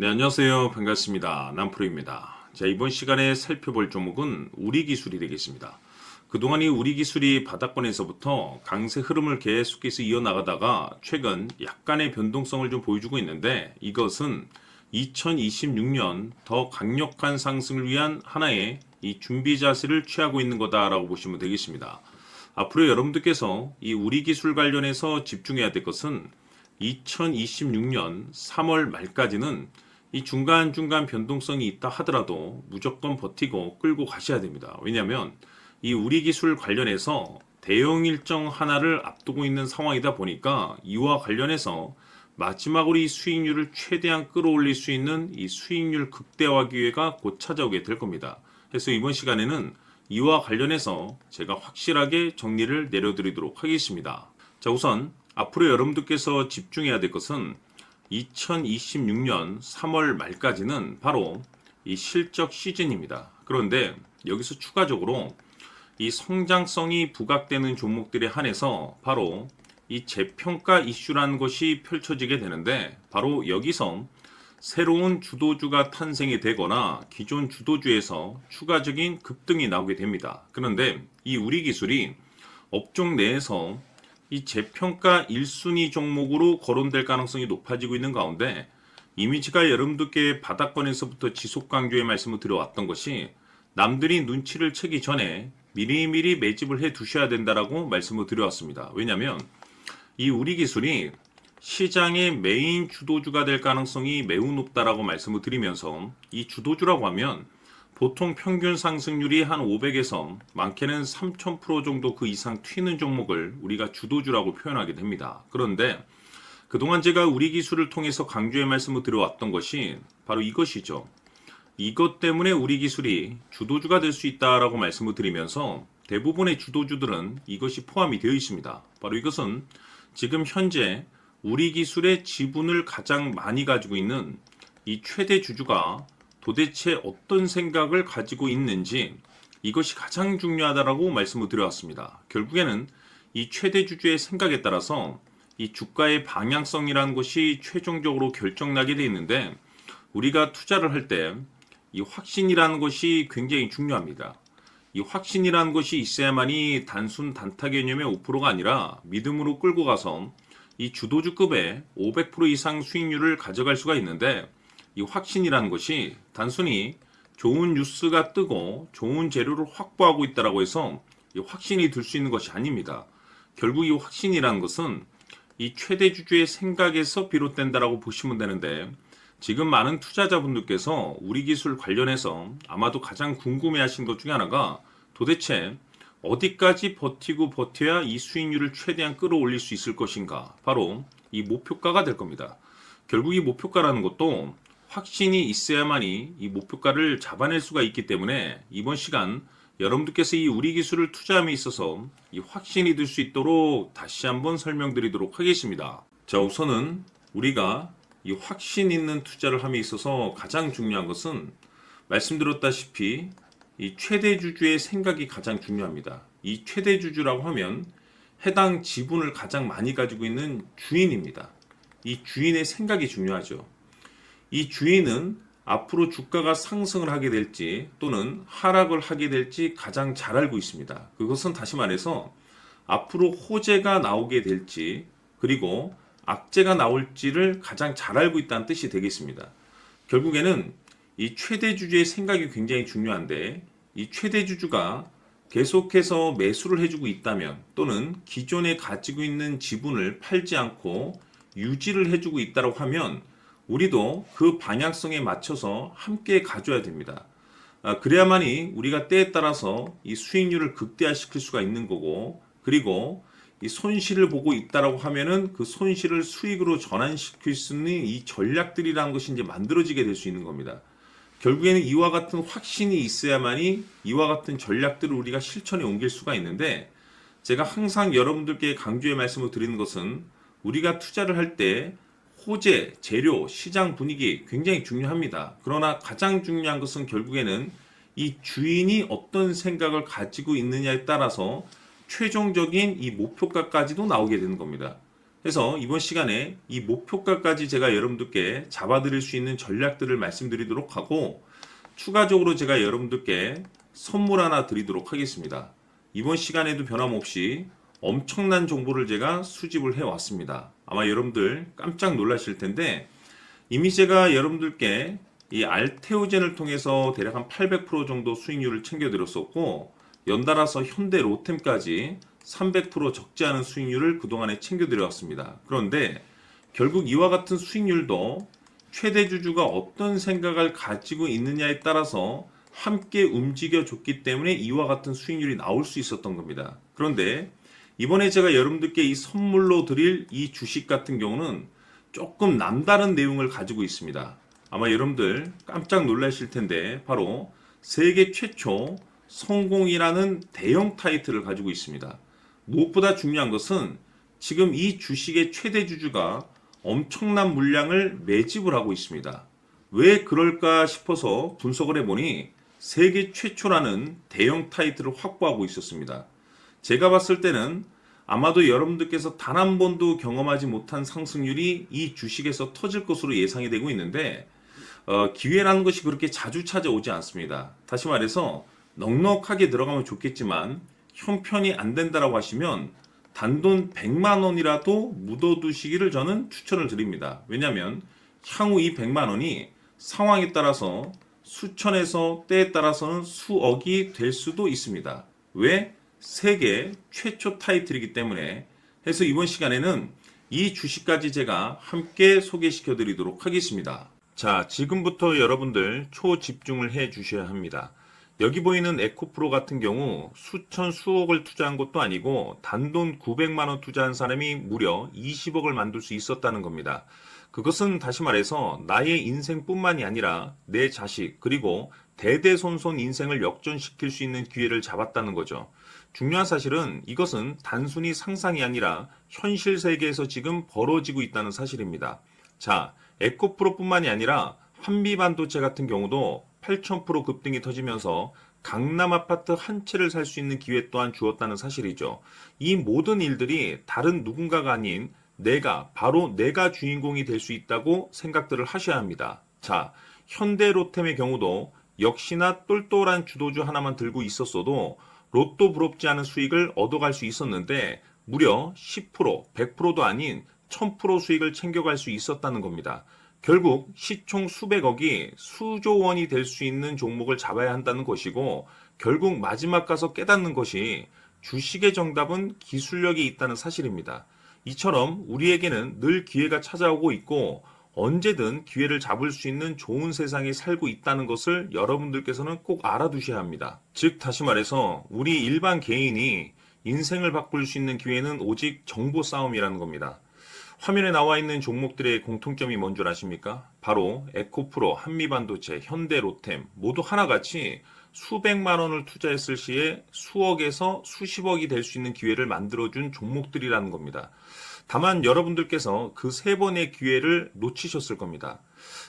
네, 안녕하세요. 반갑습니다. 남프로입니다. 자, 이번 시간에 살펴볼 종목은 우리기술이 되겠습니다. 그동안 이 우리기술이 바닥권에서부터 강세 흐름을 계속해서 이어나가다가 최근 약간의 변동성을 좀 보여주고 있는데, 이것은 2026년 더 강력한 상승을 위한 하나의 이 준비 자세를 취하고 있는 거다라고 보시면 되겠습니다. 앞으로 여러분들께서 이 우리기술 관련해서 집중해야 될 것은 2026년 3월 말까지는 이 중간중간 변동성이 있다 하더라도 무조건 버티고 끌고 가셔야 됩니다. 왜냐하면 이 우리기술 관련해서 대형 일정 하나를 앞두고 있는 상황이다 보니까 이와 관련해서 마지막으로 이 수익률을 최대한 끌어올릴 수 있는 이 수익률 극대화 기회가 곧 찾아오게 될 겁니다. 그래서 이번 시간에는 이와 관련해서 제가 확실하게 정리를 내려드리도록 하겠습니다. 자, 우선 앞으로 여러분들께서 집중해야 될 것은 2026년 3월 말까지는 바로 이 실적 시즌입니다. 그런데 여기서 추가적으로 이 성장성이 부각되는 종목들에 한해서 바로 이 재평가 이슈라는 것이 펼쳐지게 되는데, 바로 여기서 새로운 주도주가 탄생이 되거나 기존 주도주에서 추가적인 급등이 나오게 됩니다. 그런데 이 우리기술이 업종 내에서 이 재평가 1순위 종목으로 거론될 가능성이 높아지고 있는 가운데, 이미지가 여러분들께 바닥권에서부터 지속 강조의 말씀을 드려왔던 것이 남들이 눈치를 채기 전에 미리미리 매집을 해 두셔야 된다라고 말씀을 드려왔습니다. 왜냐하면 이 우리기술이 시장의 메인 주도주가 될 가능성이 매우 높다라고 말씀을 드리면서, 이 주도주라고 하면 보통 평균 상승률이 한 500에서 많게는 3000% 정도 그 이상 튀는 종목을 우리가 주도주라고 표현하게 됩니다. 그런데 그동안 제가 우리기술을 통해서 강조의 말씀을 드려왔던 것이 바로 이것이죠. 이것 때문에 우리기술이 주도주가 될 수 있다라고 말씀을 드리면서 대부분의 주도주들은 이것이 포함이 되어 있습니다. 바로 이것은 지금 현재 우리기술의 지분을 가장 많이 가지고 있는 이 최대 주주가 도대체 어떤 생각을 가지고 있는지, 이것이 가장 중요하다라고 말씀을 드려왔습니다. 결국에는 이 최대 주주의 생각에 따라서 이 주가의 방향성이라는 것이 최종적으로 결정나게 되어 있는데, 우리가 투자를 할 때 이 확신이라는 것이 굉장히 중요합니다. 이 확신이라는 것이 있어야만이 단순 단타 개념의 5%가 아니라 믿음으로 끌고 가서 이 주도주급의 500% 이상 수익률을 가져갈 수가 있는데, 이 확신이라는 것이 단순히 좋은 뉴스가 뜨고 좋은 재료를 확보하고 있다라고 해서 이 확신이 들 수 있는 것이 아닙니다. 결국 이 확신이라는 것은 이 최대 주주의 생각에서 비롯된다라고 보시면 되는데, 지금 많은 투자자분들께서 우리기술 관련해서 아마도 가장 궁금해하신 것 중에 하나가 도대체 어디까지 버티고 버텨야 이 수익률을 최대한 끌어올릴 수 있을 것인가, 바로 이 목표가가 될 겁니다. 결국 이 목표가라는 것도 확신이 있어야만이 이 목표가를 잡아낼 수가 있기 때문에 이번 시간 여러분들께서 이 우리기술을 투자함에 있어서 이 확신이 들 수 있도록 다시 한번 설명드리도록 하겠습니다. 자, 우선은 우리가 이 확신 있는 투자를 함에 있어서 가장 중요한 것은 말씀드렸다시피 이 최대 주주의 생각이 가장 중요합니다. 이 최대 주주라고 하면 해당 지분을 가장 많이 가지고 있는 주인입니다. 이 주인의 생각이 중요하죠. 이 주인은 앞으로 주가가 상승을 하게 될지 또는 하락을 하게 될지 가장 잘 알고 있습니다. 그것은 다시 말해서 앞으로 호재가 나오게 될지 그리고 악재가 나올지를 가장 잘 알고 있다는 뜻이 되겠습니다. 결국에는 이 최대 주주의 생각이 굉장히 중요한데, 이 최대 주주가 계속해서 매수를 해주고 있다면 또는 기존에 가지고 있는 지분을 팔지 않고 유지를 해주고 있다고 하면 우리도 그 방향성에 맞춰서 함께 가져야 됩니다. 그래야만이 우리가 때에 따라서 이 수익률을 극대화시킬 수가 있는 거고, 그리고 이 손실을 보고 있다라고 하면은 그 손실을 수익으로 전환시킬 수 있는 이 전략들이라는 것이 이제 만들어지게 될 수 있는 겁니다. 결국에는 이와 같은 확신이 있어야만이 이와 같은 전략들을 우리가 실천에 옮길 수가 있는데, 제가 항상 여러분들께 강조의 말씀을 드리는 것은 우리가 투자를 할 때 호재, 재료, 시장 분위기 굉장히 중요합니다. 그러나 가장 중요한 것은 결국에는 이 주인이 어떤 생각을 가지고 있느냐에 따라서 최종적인 이 목표가까지도 나오게 되는 겁니다. 그래서 이번 시간에 이 목표가까지 제가 여러분들께 잡아드릴 수 있는 전략들을 말씀드리도록 하고, 추가적으로 제가 여러분들께 선물 하나 드리도록 하겠습니다. 이번 시간에도 변함없이 엄청난 정보를 제가 수집을 해왔습니다. 아마 여러분들 깜짝 놀라실 텐데, 이미 제가 여러분들께 이 알테오젠을 통해서 대략 한 800% 정도 수익률을 챙겨드렸었고, 연달아서 현대 로템까지 300% 적지 않은 수익률을 그동안에 챙겨드려왔습니다. 그런데 결국 이와 같은 수익률도 최대 주주가 어떤 생각을 가지고 있느냐에 따라서 함께 움직여줬기 때문에 이와 같은 수익률이 나올 수 있었던 겁니다. 그런데 이번에 제가 여러분들께 이 선물로 드릴 이 주식 같은 경우는 조금 남다른 내용을 가지고 있습니다. 아마 여러분들 깜짝 놀라실 텐데, 바로 세계 최초 성공이라는 대형 타이틀을 가지고 있습니다. 무엇보다 중요한 것은 지금 이 주식의 최대 주주가 엄청난 물량을 매집을 하고 있습니다. 왜 그럴까 싶어서 분석을 해보니 세계 최초라는 대형 타이틀을 확보하고 있었습니다. 제가 봤을 때는 아마도 여러분들께서 단 한 번도 경험하지 못한 상승률이 이 주식에서 터질 것으로 예상이 되고 있는데, 기회라는 것이 그렇게 자주 찾아오지 않습니다. 다시 말해서 넉넉하게 들어가면 좋겠지만 형편이 안 된다라고 하시면 단돈 100만 원이라도 묻어두시기를 저는 추천을 드립니다. 왜냐하면 향후 이 100만 원이 상황에 따라서 수천에서 때에 따라서는 수억이 될 수도 있습니다. 왜? 세계 최초 타이틀이기 때문에. 해서 이번 시간에는 이 주식까지 제가 함께 소개시켜 드리도록 하겠습니다. 자, 지금부터 여러분들 초집중을 해 주셔야 합니다. 여기 보이는 에코프로 같은 경우 수천 수억을 투자한 것도 아니고 단돈 900만 원 투자한 사람이 무려 20억을 만들 수 있었다는 겁니다. 그것은 다시 말해서 나의 인생뿐만이 아니라 내 자식 그리고 대대손손 인생을 역전시킬 수 있는 기회를 잡았다는 거죠. 중요한 사실은 이것은 단순히 상상이 아니라 현실 세계에서 지금 벌어지고 있다는 사실입니다. 자, 에코프로뿐만이 아니라 한미반도체 같은 경우도 8,000% 급등이 터지면서 강남 아파트 한 채를 살 수 있는 기회 또한 주었다는 사실이죠. 이 모든 일들이 다른 누군가가 아닌 바로 내가 주인공이 될 수 있다고 생각들을 하셔야 합니다. 자, 현대로템의 경우도 역시나 똘똘한 주도주 하나만 들고 있었어도 로또 부럽지 않은 수익을 얻어갈 수 있었는데 무려 10%, 100%도 아닌 1000% 수익을 챙겨갈 수 있었다는 겁니다. 결국 시총 수백억이 수조 원이 될 수 있는 종목을 잡아야 한다는 것이고, 결국 마지막 가서 깨닫는 것이 주식의 정답은 기술력이 있다는 사실입니다. 이처럼 우리에게는 늘 기회가 찾아오고 있고 언제든 기회를 잡을 수 있는 좋은 세상에 살고 있다는 것을 여러분들께서는 꼭 알아두셔야 합니다. 즉 다시 말해서 우리 일반 개인이 인생을 바꿀 수 있는 기회는 오직 정보 싸움이라는 겁니다. 화면에 나와 있는 종목들의 공통점이 뭔 줄 아십니까? 바로 에코프로, 한미반도체, 현대로템 모두 하나같이 수백만 원을 투자했을 시에 수억에서 수십억이 될 수 있는 기회를 만들어준 종목들이라는 겁니다. 다만 여러분들께서 그 세 번의 기회를 놓치셨을 겁니다.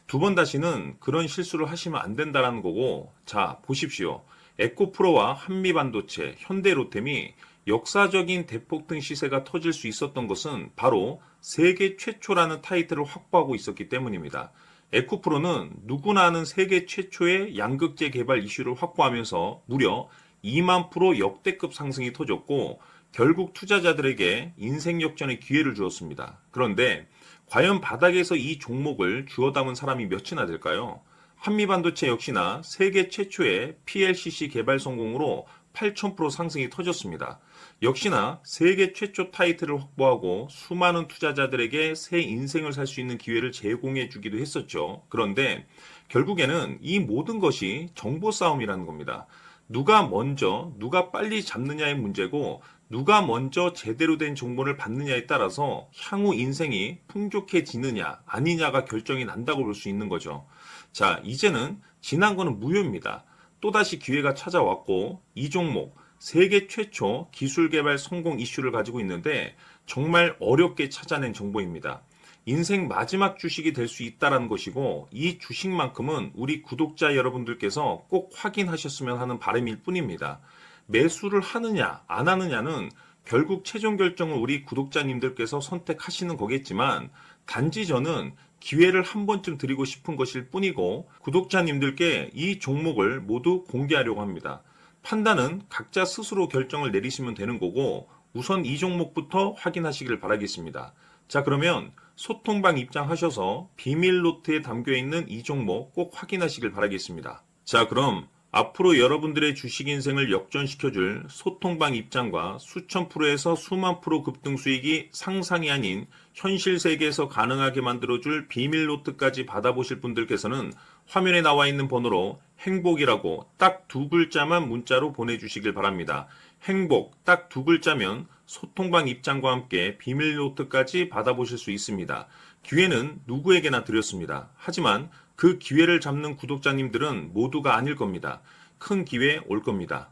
두 번 다시는 그런 실수를 하시면 안 된다는 거고, 자 보십시오. 에코프로와 한미반도체, 현대로템이 역사적인 대폭등 시세가 터질 수 있었던 것은 바로 세계 최초라는 타이틀을 확보하고 있었기 때문입니다. 에코프로는 누구나 아는 세계 최초의 양극재 개발 이슈를 확보하면서 무려 2만 프로 역대급 상승이 터졌고 결국 투자자들에게 인생 역전의 기회를 주었습니다. 그런데 과연 바닥에서 이 종목을 주워 담은 사람이 몇이나 될까요? 한미반도체 역시나 세계 최초의 PLCC 개발 성공으로 8,000% 상승이 터졌습니다. 역시나 세계 최초 타이틀을 확보하고 수많은 투자자들에게 새 인생을 살 수 있는 기회를 제공해 주기도 했었죠. 그런데 결국에는 이 모든 것이 정보 싸움이라는 겁니다. 누가 먼저, 누가 빨리 잡느냐의 문제고 누가 먼저 제대로 된 정보를 받느냐에 따라서 향후 인생이 풍족해지느냐 아니냐가 결정이 난다고 볼 수 있는 거죠. 자, 이제는 지난 거는 무효입니다. 또다시 기회가 찾아왔고 이 종목 세계 최초 기술 개발 성공 이슈를 가지고 있는데 정말 어렵게 찾아낸 정보입니다. 인생 마지막 주식이 될 수 있다는 것이고 이 주식만큼은 우리 구독자 여러분들께서 꼭 확인하셨으면 하는 바람일 뿐입니다. 매수를 하느냐 안 하느냐는 결국 최종 결정을 우리 구독자님들께서 선택하시는 거겠지만 단지 저는 기회를 한 번쯤 드리고 싶은 것일 뿐이고 구독자님들께 이 종목을 모두 공개하려고 합니다. 판단은 각자 스스로 결정을 내리시면 되는 거고 우선 이 종목부터 확인하시길 바라겠습니다. 자, 그러면 소통방 입장하셔서 비밀 노트에 담겨 있는 이 종목 꼭 확인하시길 바라겠습니다. 자, 그럼 앞으로 여러분들의 주식 인생을 역전시켜줄 소통방 입장과 수천 프로에서 수만 프로 급등 수익이 상상이 아닌 현실 세계에서 가능하게 만들어줄 비밀 노트까지 받아보실 분들께서는 화면에 나와 있는 번호로 행복이라고 딱 두 글자만 문자로 보내주시길 바랍니다. 행복 딱 두 글자면 소통방 입장과 함께 비밀 노트까지 받아보실 수 있습니다. 기회는 누구에게나 드렸습니다. 하지만 그 기회를 잡는 구독자님들은 모두가 아닐 겁니다. 큰 기회 올 겁니다.